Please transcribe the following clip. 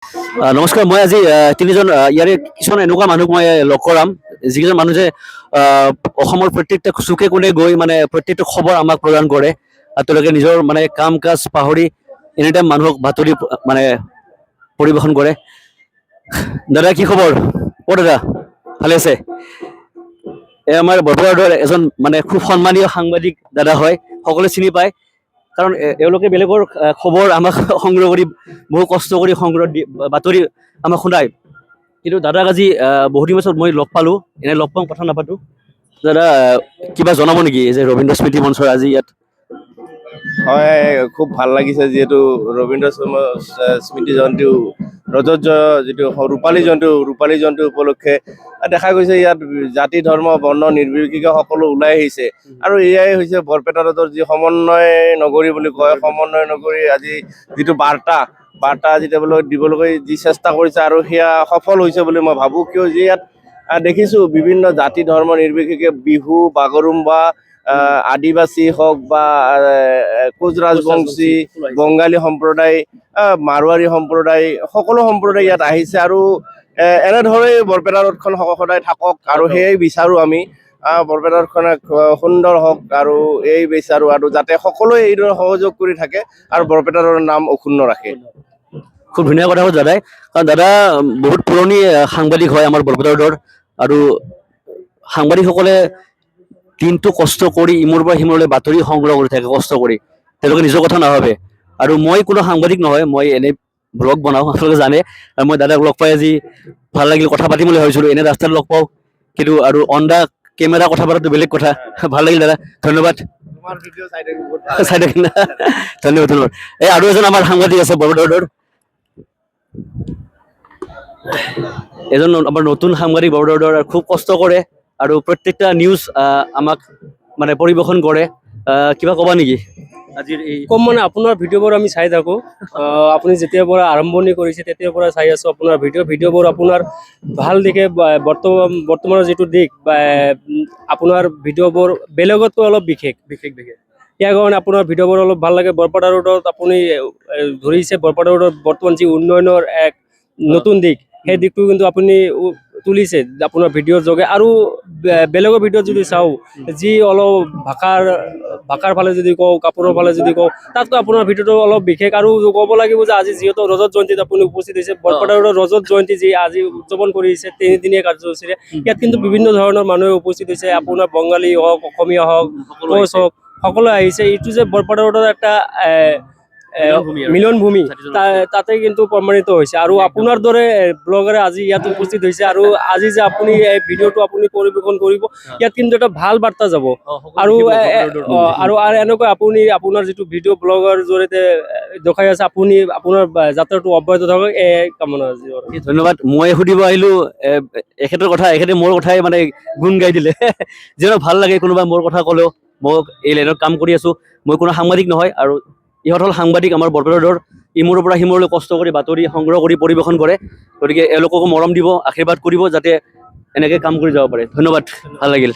নমস্কাৰ, মই আজি তিনিজন ইয়াৰে কিছুমান এনেকুৱা মানুহক মই লগ কৰাম যিকেইজন মানুহ যে অসমৰ প্ৰত্যেকটা চুকে কোণে গৈ মানে প্ৰত্যেকটো খবৰ আমাক প্ৰদান কৰে আৰু তেওঁলোকে নিজৰ মানে কাম কাজ পাহৰি এনি টাইম মানুহক বাতৰি মানে পৰিৱেশন কৰে। দাদা কি খবৰ? অ দাদা ভালে আছে? আমাৰ বৰপেটাৰ এজন মানে খুব সন্মানীয় সাংবাদিক দাদা হয়, সকলোৱে চিনি পায়। কাৰণ এওঁলোকে বেলেগৰ খবৰ আমাক সংগ্ৰহ কৰি বহু কষ্ট কৰি সংগ্ৰহ দি বাতৰি আমাক শুনায়। কিন্তু দাদাক আজি বহুদিন পাছত মই লগ পালোঁ, এনে লগ পাওঁ কথা নাপাতো। দাদা কিবা জনাব নেকি যে ৰবীন্দ্ৰ স্মৃতি মঞ্চৰ আজি ইয়াত? হয়, খুব ভাল লাগিছে যিহেতু ৰবীন্দ্ৰ স্মৃতি জয়ন্তী যিটো ৰূপালী জয়ন্তী উপলক্ষে দেখা গৈছে ইয়াত জাতি ধৰ্ম বৰ্ণ নিৰ্বিশেষে সকলো ওলাই আহিছে। আৰু এয়াই হৈছে বৰপেটা ৰোডৰ যি সমন্বয় নগৰী বুলি কয়, সমন্বয় নগৰী আজি যিটো বাৰ্তা আজি দিবলৈ যি চেষ্টা কৰিছে আৰু সেয়া সফল হৈছে বুলি মই ভাবোঁ। কিয় যে ইয়াত দেখিছোঁ বিভিন্ন জাতি ধৰ্ম নিৰ্বিশেষে বিহু বাগৰুম্বা আদিবাসী হওক বা কোচ ৰাজবংশী, বংগালী সম্প্ৰদায়, মাৰোৱাৰী সম্প্ৰদায়, সকলো সম্প্ৰদায় ইয়াত আহিছে আৰু এনেদৰে বৰপেটা ৰোডখন সদায় থাকক আৰু সেয়াই বিচাৰোঁ আমি। বৰপেটা ৰোডখন সুন্দৰ হওক আৰু এই বিচাৰোঁ আৰু যাতে সকলোৱে এইদৰে সহযোগ কৰি থাকে আৰু বৰপেটা ৰোডৰ নাম অক্ষুণ্ণ ৰাখে। খুব ধুনীয়া কথা হ'ল দাদাই, কাৰণ দাদা বহুত পুৰণি সাংবাদিক হয় আমাৰ বৰপেটা ৰোডৰ। আৰু সাংবাদিকসকলে দিনটো কষ্ট কৰি ইমূৰৰ পৰা সিমূৰলৈ বাতৰি সংগ্ৰহ কৰি থাকে কষ্ট কৰি, তেওঁলোকে নিজৰ কথা নাভাবে। আৰু মই কোনো সাংবাদিক নহয়, মই এনেই ব্লগ বনাওঁ, আপোনালোকে জানে। আৰু মই দাদাক লগ পাই আজি ভাল লাগিল, কথা পাতিম বুলি ভাবিছিলোঁ, এনে ৰাস্তাত লগ পাওঁ কিন্তু আৰু অন দা কেমেৰা কথা পতাটো বেলেগ কথা। ভাল লাগিল দাদা, ধন্যবাদ। চাই থাকিম না, ধন্যবাদ ধন্যবাদ। এই আৰু এজন আমাৰ সাংবাদিক আছে বৰপেটা ৰোডৰ, এজন আমাৰ নতুন সাংবাদিক বৰপেটা ৰোডৰ, খুব কষ্ট কৰে আৰু প্ৰত্যেকটা নিউজ আমাক মানে পৰিৱেশন কৰে। কিবা ক'বা নেকি আজিৰ এই? কম মানে আপোনাৰ ভিডিঅ'বোৰ আমি চাই থাকোঁ। আপুনি যেতিয়াৰ পৰা আৰম্ভণি কৰিছে তেতিয়াৰ পৰা চাই আছোঁ আপোনাৰ ভিডিঅ'বোৰ আপোনাৰ ভাল দিশে বৰ্তমানৰ যিটো দিশ বা আপোনাৰ ভিডিঅ'বোৰ বেলেগতকৈ অলপ বিশেষ। ইয়াৰ কাৰণে আপোনাৰ ভিডিঅ'বোৰ অলপ ভাল লাগে। বৰপেটা ৰোডত আপুনি ধৰিছে বৰপেটা ৰোডত বৰ্তমান যি উন্নয়নৰ এক নতুন দিশ, সেই দিশটো কিন্তু আপুনি তুলিছে আপোনাৰ ভিডিঅ'ৰ যোগে। আৰু বেলেগৰ ভিডিঅ'ত যদি চাওঁ, যি অলপ ভাষাৰ ফালে যদি কওঁ, কাপোৰৰ ফালে যদি কওঁ, তাতকৈ আপোনাৰ ভিডিঅ'টো অলপ বিশেষ। আৰু ক'ব লাগিব যে আজি যিহেতু ৰজত জয়ন্তীত আপুনি উপস্থিত হৈছে, বৰপেটা ৰোডৰ ৰজত জয়ন্তী যি আজি উদযাপন কৰিছে 3 দিনীয়া কাৰ্যসূচীৰে, ইয়াত কিন্তু বিভিন্ন ধৰণৰ মানুহে উপস্থিত হৈছে। আপোনাৰ বঙালী হওক, অসমীয়া হওক, কোচ হওক, সকলোৱে আহিছে। এইটো যে বৰপেটা ৰোডৰ এটা মিলন ভূমি তাতে কিন্তু প্ৰমাণিত হৈছে। আৰু আপোনাৰ দৰে ব্লগাৰে আজি ইয়াত উপস্থিত হৈছে আৰু আজি যে আপুনি এই ভিডিঅ'টো আপুনি পৰিৱেশন কৰিব, ইয়াত কিন্তু এটা ভাল বাৰ্তা যাব। আৰু এনেকৈ আপুনি আপোনাৰ যিটো ভিডিঅ' ব্লগৰ জৰিয়তে দেখাই আছে, আপুনি আপোনাৰ যাত্ৰাটো অব্যাহত থাকক, এই কামনা। ধন্যবাদ। মই সুধিব আহিলোঁ এখেতৰ কথা, এখেতে মোৰ কথাই মানে গুণ গাই দিলে। যিহেতু ভাল লাগে কোনোবাই মোৰ কথা ক'লেও। মই এই লাইনত কাম কৰি আছোঁ, মই কোনো সাংবাদিক নহয়। আৰু ইহঁত হ'ল সাংবাদিক আমাৰ বৰপেটা ৰোডৰ, ইমূৰৰ পৰা সিমূৰলৈ কষ্ট কৰি বাতৰি সংগ্ৰহ কৰি পৰিৱেশন কৰে। গতিকে এওঁলোককো মৰম দিব, আশীৰ্বাদ কৰিব যাতে এনেকৈ কাম কৰি যাব পাৰে। ধন্যবাদ, ভাল লাগিল।